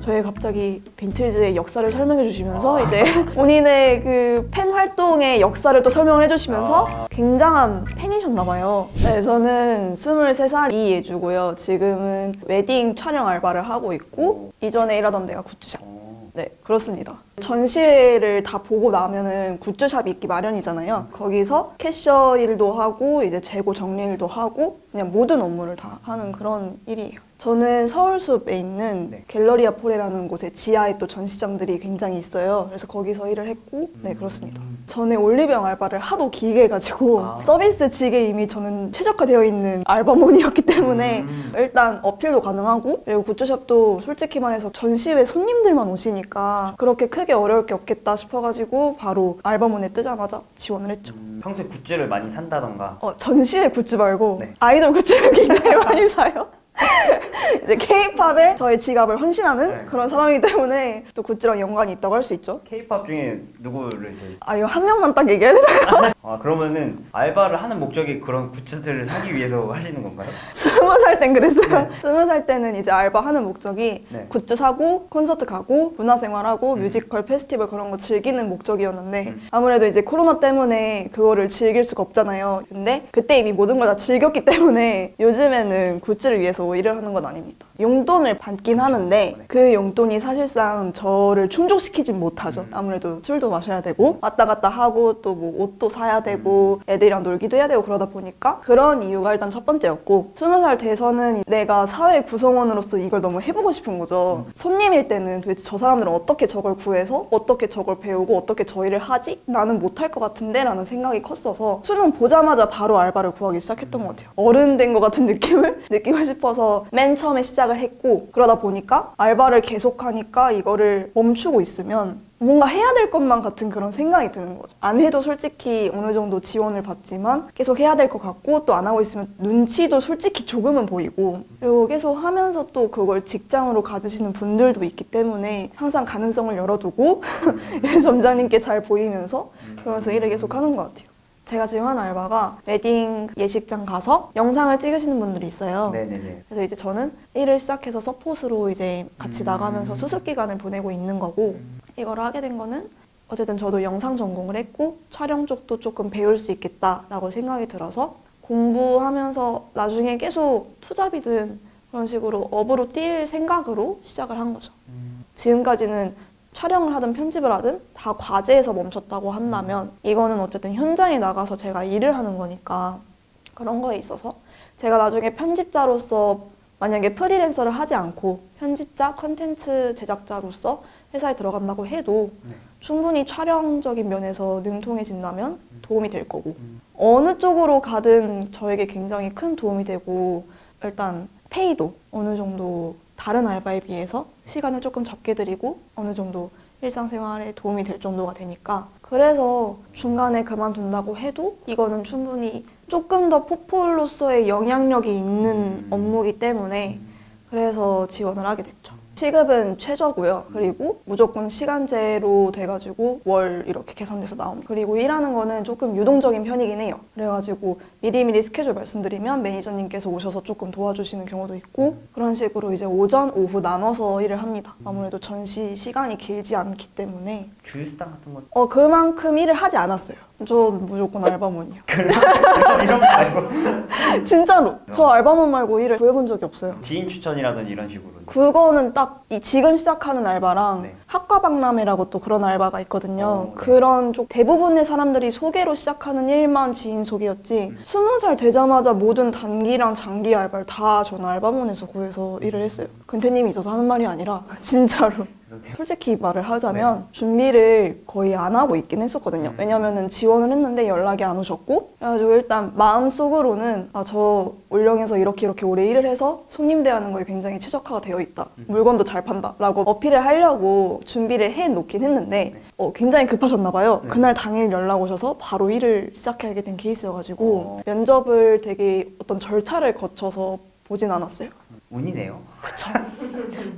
저희 갑자기 빈티지의 역사를 설명해 주시면서 이제 본인의 그 팬 활동의 역사를 또 설명을 해주시면서 굉장한 팬이셨나 봐요. 네, 저는 23살 이예주고요. 지금은 웨딩 촬영 알바를 하고 있고 이전에 일하던 데가 굿즈샵. 네, 그렇습니다. 전시회를 다 보고 나면은 굿즈샵이 있기 마련이잖아요. 거기서 캐셔 일도 하고 이제 재고 정리 일도 하고 그냥 모든 업무를 다 하는 그런 일이에요. 저는 서울숲에 있는 갤러리아 포레라는 곳에 지하에 또 전시장들이 굉장히 있어요. 그래서 거기서 일을 했고 네, 그렇습니다. 전에 올리브영 알바를 하도 길게 해가지고 서비스직에 이미 저는 최적화되어 있는 알바몬이었기 때문에 일단 어필도 가능하고 그리고 굿즈샵도 솔직히 말해서 전시회 손님들만 오시니까 그렇게 크게 어려울 게 없겠다 싶어가지고 바로 알바몬에 뜨자마자 지원을 했죠. 평소에 굿즈를 많이 산다던가? 전시회 굿즈 말고 아이돌 굿즈를 굉장히 많이 사요. 이제 K-팝에 저의 지갑을 헌신하는 그런 사람이기 때문에 또 굿즈랑 연관이 있다고 할 수 있죠. K-팝 중에 누구를 제일? 이거 한 명만 딱 얘기해야 되나요? 그러면은 알바를 하는 목적이 그런 굿즈들을 사기 위해서 하시는 건가요? 20살 땐 그랬어요. 20살 때는 이제 알바하는 목적이 굿즈 사고 콘서트 가고 문화생활하고 뮤지컬 페스티벌 그런 거 즐기는 목적이었는데 아무래도 이제 코로나 때문에 그거를 즐길 수가 없잖아요. 근데 그때 이미 모든 걸 다 즐겼기 때문에 요즘에는 굿즈를 위해서 일을 하는 건 아닙니다. 용돈을 받긴 하는데 그 용돈이 사실상 저를 충족시키진 못하죠. 아무래도 술도 마셔야 되고 왔다 갔다 하고 또 뭐 옷도 사야 되고 애들이랑 놀기도 해야 되고 그러다 보니까 그런 이유가 일단 첫 번째였고 20살 돼서는 내가 사회 구성원으로서 이걸 너무 해보고 싶은 거죠. 손님일 때는 도대체 저 사람들은 어떻게 저걸 구해서 어떻게 저걸 배우고 어떻게 저 일을 하지? 나는 못할 것 같은데? 라는 생각이 컸어서 수능 보자마자 바로 알바를 구하기 시작했던 것 같아요. 어른 된 것 같은 느낌을 느끼고 싶어서 맨 처음에 시작을 했고 그러다 보니까 알바를 계속하니까 이거를 멈추고 있으면 뭔가 해야 될 것만 같은 그런 생각이 드는 거죠. 안 해도 솔직히 어느 정도 지원을 받지만 계속 해야 될 것 같고 또 안 하고 있으면 눈치도 솔직히 조금은 보이고 그리고 계속 하면서 또 그걸 직장으로 가지시는 분들도 있기 때문에 항상 가능성을 열어두고 점장님께 잘 보이면서 그러면서 일을 계속 하는 것 같아요. 제가 지금 한 알바가 웨딩 예식장 가서 영상을 찍으시는 분들이 있어요. 네네네. 그래서 이제 저는 일을 시작해서 서폿으로 이제 같이 나가면서 수습 기간을 보내고 있는 거고 이걸 하게 된 거는 어쨌든 저도 영상 전공을 했고 촬영 쪽도 조금 배울 수 있겠다라고 생각이 들어서 공부하면서 나중에 계속 투잡이든 그런 식으로 업으로 뛸 생각으로 시작을 한 거죠. 지금까지는 촬영을 하든 편집을 하든 다 과제에서 멈췄다고 한다면 이거는 어쨌든 현장에 나가서 제가 일을 하는 거니까 그런 거에 있어서 제가 나중에 편집자로서 만약에 프리랜서를 하지 않고 편집자, 컨텐츠 제작자로서 회사에 들어간다고 해도 충분히 촬영적인 면에서 능통해진다면 도움이 될 거고 어느 쪽으로 가든 저에게 굉장히 큰 도움이 되고 일단 페이도 어느 정도 다른 알바에 비해서 시간을 조금 적게 들이고 어느 정도 일상생활에 도움이 될 정도가 되니까 그래서 중간에 그만둔다고 해도 이거는 충분히 조금 더 포폴로서의 영향력이 있는 업무이기 때문에 그래서 지원을 하게 됐죠. 시급은 최저고요. 그리고 무조건 시간제로 돼가지고 월 이렇게 계산돼서 나옵니다. 그리고 일하는 거는 조금 유동적인 편이긴 해요. 그래가지고 미리미리 스케줄 말씀드리면 매니저님께서 오셔서 조금 도와주시는 경우도 있고 그런 식으로 이제 오전, 오후 나눠서 일을 합니다. 아무래도 전시 시간이 길지 않기 때문에 주휴수당 같은 거? 그만큼 일을 하지 않았어요. 저 무조건 알바몬이요. 이런 거 말고? 진짜로 저 알바몬 말고 일을 구해본 적이 없어요. 지인 추천이라든지 이런 식으로? 그거는 딱 지금 시작하는 알바랑 학과박람회라고 또 그런 알바가 있거든요. 그런 쪽 대부분의 사람들이 소개로 시작하는 일만 지인 소개였지 20살 되자마자 모든 단기랑 장기 알바를 다 저는 알바몬에서 구해서 일을 했어요. 근태님이 있어서 하는 말이 아니라 진짜로. 솔직히 말을 하자면 준비를 거의 안 하고 있긴 했었거든요. 왜냐면은 지원을 했는데 연락이 안 오셨고 그래가지고 일단 마음속으로는 저 올영에서 이렇게 오래 일을 해서 손님 대하는 거에 굉장히 최적화가 되어 있다. 물건도 잘 판다 라고 어필을 하려고 준비를 해놓긴 했는데 굉장히 급하셨나 봐요. 그날 당일 연락 오셔서 바로 일을 시작하게 된 케이스여가지고 면접을 되게 어떤 절차를 거쳐서 보진 않았어요. 운이네요. 그쵸.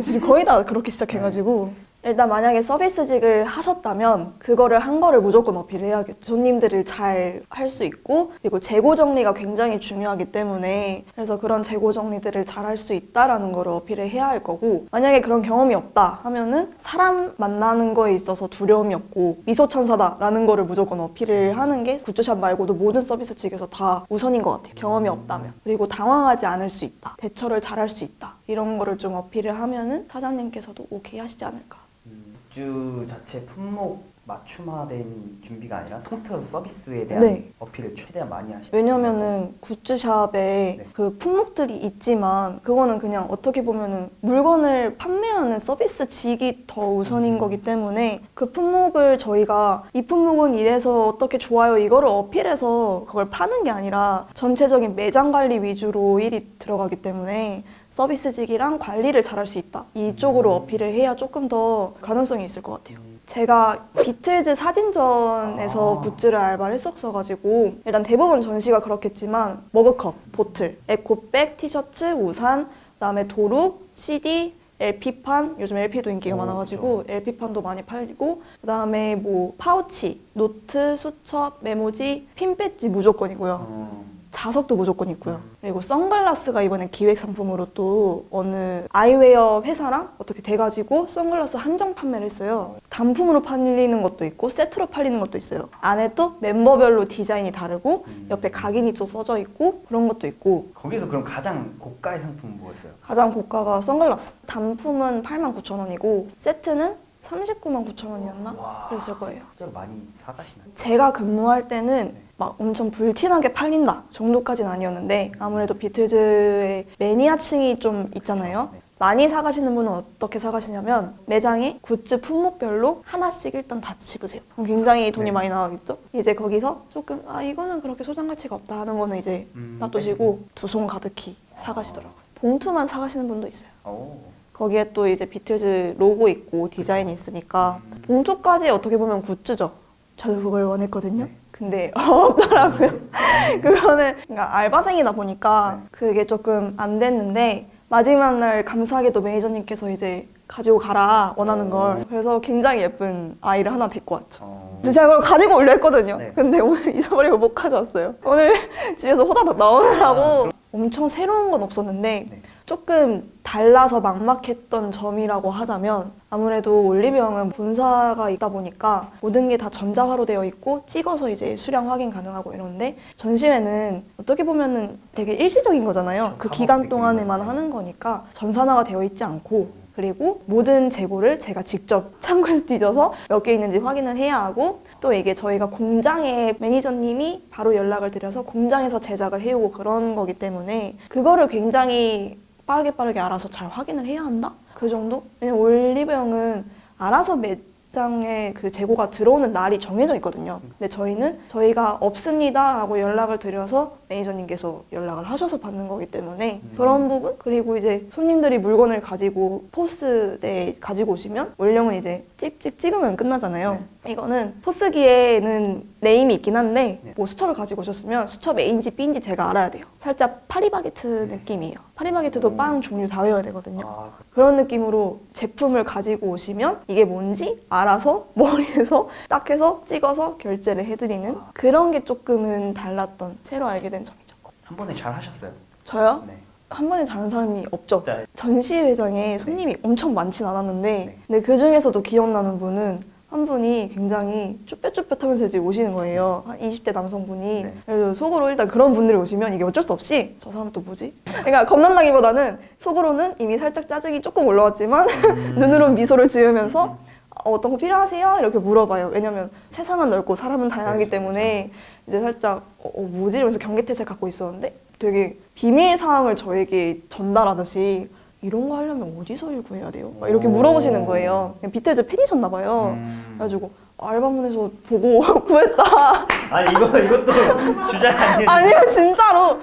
지금 거의 다 그렇게 시작해가지고 일단 만약에 서비스직을 하셨다면 그거를 한 거를 무조건 어필해야겠죠. 손님들을 잘 할 수 있고 그리고 재고 정리가 굉장히 중요하기 때문에 그래서 그런 재고 정리들을 잘 할 수 있다라는 거를 어필을 해야 할 거고 만약에 그런 경험이 없다 하면은 사람 만나는 거에 있어서 두려움이 없고 미소천사다라는 거를 무조건 어필을 하는 게 굿즈샵 말고도 모든 서비스직에서 다 우선인 것 같아요. 경험이 없다면. 그리고 당황하지 않을 수 있다. 대처를 잘 할 수 있다. 이런 거를 좀 어필을 하면은 사장님께서도 오케이 하시지 않을까. 굿즈 자체 품목 맞춤화된 준비가 아니라 통틀어서 서비스에 대한 네. 어필을 최대한 많이 하시는 왜냐면은 굿즈샵에 네. 그 품목들이 있지만 그거는 그냥 어떻게 보면은 물건을 판매하는 서비스직이 더 우선인 거기 때문에 그 품목을 저희가 이 품목은 이래서 어떻게 좋아요 이거를 어필해서 그걸 파는 게 아니라 전체적인 매장 관리 위주로 일이 들어가기 때문에 서비스직이랑 관리를 잘할 수 있다. 이쪽으로 어필을 해야 조금 더 가능성이 있을 것 같아요. 제가 비틀즈 사진전에서 굿즈를 알바를 했었어가지고 일단 대부분 전시가 그렇겠지만 머그컵, 보틀, 에코백, 티셔츠, 우산, 그다음에 도룩, CD, LP판, 요즘 LP도 인기가 많아가지고 그렇죠. LP판도 많이 팔리고 그다음에 뭐 파우치, 노트, 수첩, 메모지, 핀 배지 무조건이고요. 자석도 무조건 있고요. 그리고 선글라스가 이번에 기획 상품으로 또 어느 아이웨어 회사랑 어떻게 돼가지고 선글라스 한정 판매를 했어요. 단품으로 팔리는 것도 있고 세트로 팔리는 것도 있어요. 안에 또 멤버별로 디자인이 다르고 옆에 각인이 또 써져 있고 그런 것도 있고 거기서 그럼 가장 고가의 상품은 뭐였어요? 가장 고가가 선글라스. 단품은 89,000원이고 세트는 39,900원이었나? 와. 그랬을 거예요. 실제로 많이 사가시나요? 제가 근무할 때는 막 엄청 불티나게 팔린다 정도까지는 아니었는데 아무래도 비틀즈의 매니아층이 좀 있잖아요. 네. 많이 사가시는 분은 어떻게 사가시냐면 매장에 굿즈 품목별로 하나씩 일단 다 집으세요. 그럼 굉장히 돈이 네. 많이 나가겠죠? 이제 거기서 조금 이거는 그렇게 소장 가치가 없다 하는 거는 이제 놔두시고 두 손 가득히 사가시더라고요. 봉투만 사가시는 분도 있어요. 오. 거기에 또 이제 비틀즈 로고 있고 디자인이 있으니까 봉투까지 어떻게 보면 굿즈죠. 저도 그걸 원했거든요. 네. 근데 없더라고요. 그거는 그러니까 알바생이다 보니까 그게 조금 안 됐는데 마지막 날 감사하게도 매니저님께서 이제 가지고 가라 원하는 걸. 그래서 굉장히 예쁜 아이를 하나 데리고 왔죠. 제가 그걸 가지고 오려 했거든요. 네. 근데 오늘 잊어버리고 못 가져왔어요. 오늘 집에서 호다닥 나오느라고 엄청 새로운 건 없었는데 네. 조금 달라서 막막했던 점이라고 하자면 아무래도 올리브영은 본사가 있다 보니까 모든 게 다 전자화로 되어 있고 찍어서 이제 수량 확인 가능하고 이런데 전시회는 어떻게 보면은 되게 일시적인 거잖아요. 그 기간 동안에만 하는 거니까 전산화가 되어 있지 않고 그리고 모든 재고를 제가 직접 창고에서 뒤져서 몇 개 있는지 확인을 해야 하고 또 이게 저희가 공장에 매니저님이 바로 연락을 드려서 공장에서 제작을 해오고 그런 거기 때문에 그거를 굉장히 빠르게 알아서 잘 확인을 해야 한다? 그 정도? 왜냐면 올리브영은 알아서 매장에 그 재고가 들어오는 날이 정해져 있거든요. 근데 저희는 저희가 없습니다 라고 연락을 드려서 매니저님께서 연락을 하셔서 받는 거기 때문에 그런 부분? 그리고 이제 손님들이 물건을 가지고 포스대에 가지고 오시면 원령은 이제 찍찍 찍으면 끝나잖아요. 이거는 포스기에는 네임이 있긴 한데 뭐 수첩을 가지고 오셨으면 수첩 A인지 B인지 제가 알아야 돼요. 살짝 파리바게트 느낌이에요. 파리바게트도 빵 종류 다 외워야 되거든요. 그런 느낌으로 제품을 가지고 오시면 이게 뭔지 알아서 머리에서 딱 해서 찍어서 결제를 해드리는 그런 게 조금은 달랐던 새로 알게 된 점이죠. 한 번에 잘 하셨어요? 저요? 네. 한 번에 잘하는 사람이 없죠. 네. 전시회장에 손님이 엄청 많진 않았는데 네. 근데 그 중에서도 기억나는 분은 한 분이 굉장히 쭈뼛쭈뼛하면서 이제 오시는 거예요. 한 20대 남성분이. 네. 그래서 속으로 일단 그런 분들이 오시면 이게 어쩔 수 없이 저 사람은 또 뭐지? 그러니까 겁난다기보다는 속으로는 이미 살짝 짜증이 조금 올라왔지만 눈으로는 미소를 지으면서 어떤 거 필요하세요? 이렇게 물어봐요. 왜냐면 세상은 넓고 사람은 다양하기 때문에 이제 살짝 뭐지? 이러면서 경계태세를 갖고 있었는데 되게 비밀 사항을 저에게 전달하듯이 이런 거 하려면 어디서 구해야 돼요? 막 이렇게 물어보시는 거예요. 그냥 비틀즈 팬이셨나 봐요. 그래가지고 알바몬에서 보고 구했다. 아니 이것도 주장 아니에요? 아니요 진짜로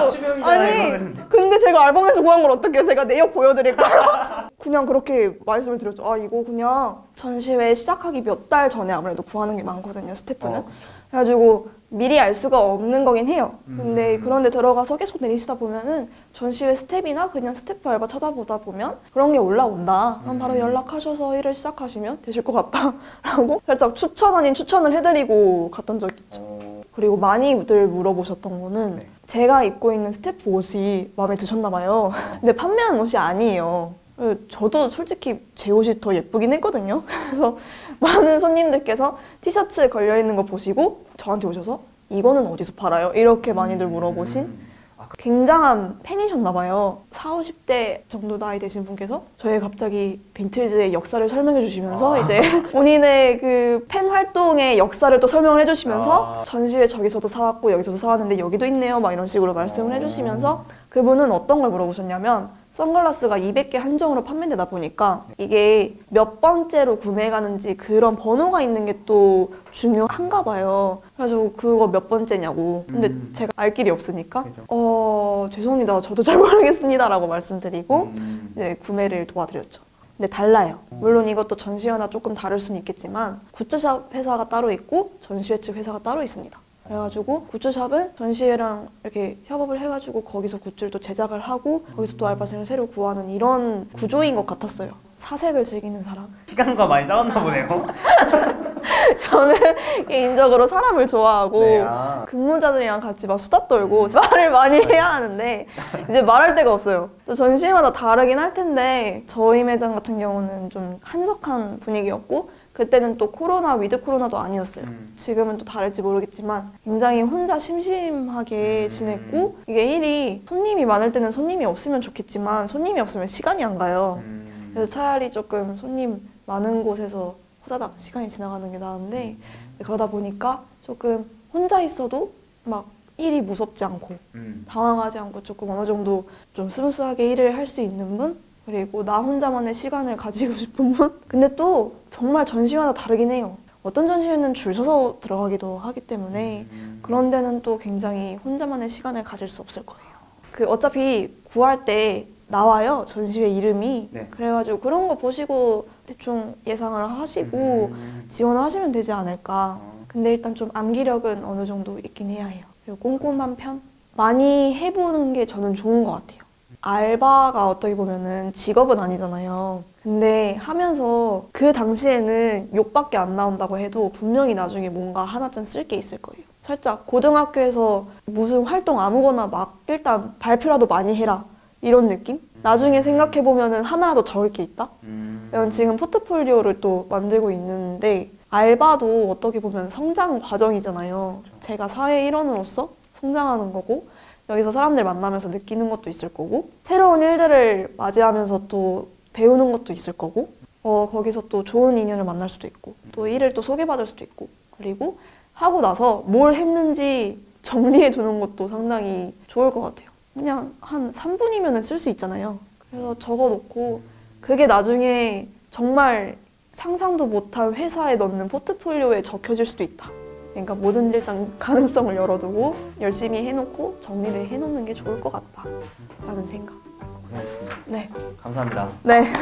맞춤형이잖아요, 아니 이거는. 근데 제가 알바몬에서 구한 걸 어떻게 해요? 제가 내역 보여드릴까요? 그냥 그렇게 말씀을 드렸죠. 이거 그냥 전시회 시작하기 몇 달 전에 아무래도 구하는 게 많거든요, 스태프는. 그래가지고 미리 알 수가 없는 거긴 해요. 근데 그런데 들어가서 계속 내리시다 보면은 전시회 스텝이나 그냥 스태프 알바 찾아보다 보면 그런 게 올라온다. 그럼 바로 연락하셔서 일을 시작하시면 되실 것 같다 라고 살짝 추천 아닌 추천을 해드리고 갔던 적이 있죠. 그리고 많이들 물어보셨던 거는 네. 제가 입고 있는 스태프 옷이 마음에 드셨나 봐요. 근데 판매한 옷이 아니에요. 저도 솔직히 제 옷이 더 예쁘긴 했거든요. 그래서 많은 손님들께서 티셔츠에 걸려있는 거 보시고 저한테 오셔서 이거는 어디서 팔아요? 이렇게 많이들 물어보신 굉장한 팬이셨나 봐요. 40, 50대 정도 나이 되신 분께서 저희 갑자기 빈티지의 역사를 설명해 주시면서 이제 본인의 그 팬 활동의 역사를 또 설명을 해주시면서 전시회 저기서도 사왔고 여기서도 사왔는데 여기도 있네요 막 이런 식으로 말씀을 해주시면서 그분은 어떤 걸 물어보셨냐면 선글라스가 200개 한정으로 판매되다 보니까 이게 몇 번째로 구매 가는지 그런 번호가 있는 게 또 중요한가 봐요. 그래서 그거 몇 번째냐고. 근데 제가 알 길이 없으니까 죄송합니다. 저도 잘 모르겠습니다. 라고 말씀드리고 이제 구매를 도와드렸죠. 근데 달라요. 물론 이것도 전시회나 조금 다를 수는 있겠지만 굿즈샵 회사가 따로 있고 전시회 측 회사가 따로 있습니다. 그래가지고 굿즈샵은 전시회랑 이렇게 협업을 해가지고 거기서 굿즈를 또 제작을 하고 거기서 또 알바생을 새로 구하는 이런 구조인 것 같았어요. 사색을 즐기는 사람. 시간과 많이 싸웠나 보네요. 저는 개인적으로 사람을 좋아하고 네, 근무자들이랑 같이 막 수다 떨고 말을 많이 해야 하는데 이제 말할 데가 없어요. 또 전시마다 다르긴 할 텐데 저희 매장 같은 경우는 좀 한적한 분위기였고 그때는 또 코로나, 위드 코로나도 아니었어요. 지금은 또 다를지 모르겠지만 굉장히 혼자 심심하게 지냈고 이게 일이 손님이 많을 때는 손님이 없으면 좋겠지만 손님이 없으면 시간이 안 가요. 그래서 차라리 조금 손님 많은 곳에서 호다닥 시간이 지나가는 게 나은데 그러다 보니까 조금 혼자 있어도 막 일이 무섭지 않고 당황하지 않고 조금 어느 정도 좀 스무스하게 일을 할 수 있는 분? 그리고 나 혼자만의 시간을 가지고 싶은 분? 근데 또 정말 전시회마다 다르긴 해요. 어떤 전시회는 줄 서서 들어가기도 하기 때문에 그런 데는 또 굉장히 혼자만의 시간을 가질 수 없을 거예요. 그 어차피 구할 때 나와요. 전시회 이름이. 네. 그래가지고 그런 거 보시고 대충 예상을 하시고 지원을 하시면 되지 않을까. 근데 일단 좀 암기력은 어느 정도 있긴 해야 해요. 그리고 꼼꼼한 편? 많이 해보는 게 저는 좋은 것 같아요. 알바가 어떻게 보면은 직업은 아니잖아요. 근데 하면서 그 당시에는 욕밖에 안 나온다고 해도 분명히 나중에 뭔가 하나쯤 쓸 게 있을 거예요. 살짝 고등학교에서 무슨 활동 아무거나 막 일단 발표라도 많이 해라 이런 느낌? 나중에 생각해보면은 하나라도 적을 게 있다? 지금 포트폴리오를 또 만들고 있는데 알바도 어떻게 보면 성장 과정이잖아요. 제가 사회 일원으로서 성장하는 거고 여기서 사람들 만나면서 느끼는 것도 있을 거고 새로운 일들을 맞이하면서 또 배우는 것도 있을 거고 거기서 또 좋은 인연을 만날 수도 있고 또 일을 또 소개받을 수도 있고 그리고 하고 나서 뭘 했는지 정리해 두는 것도 상당히 좋을 것 같아요. 그냥 한 3분이면 쓸 수 있잖아요. 그래서 적어놓고 그게 나중에 정말 상상도 못한 회사에 넣는 포트폴리오에 적혀질 수도 있다. 그러니까 뭐든지 일단 가능성을 열어두고 열심히 해놓고 정리를 해놓는 게 좋을 것 같다라는 생각. 고생하셨습니다. 네. 감사합니다. 네.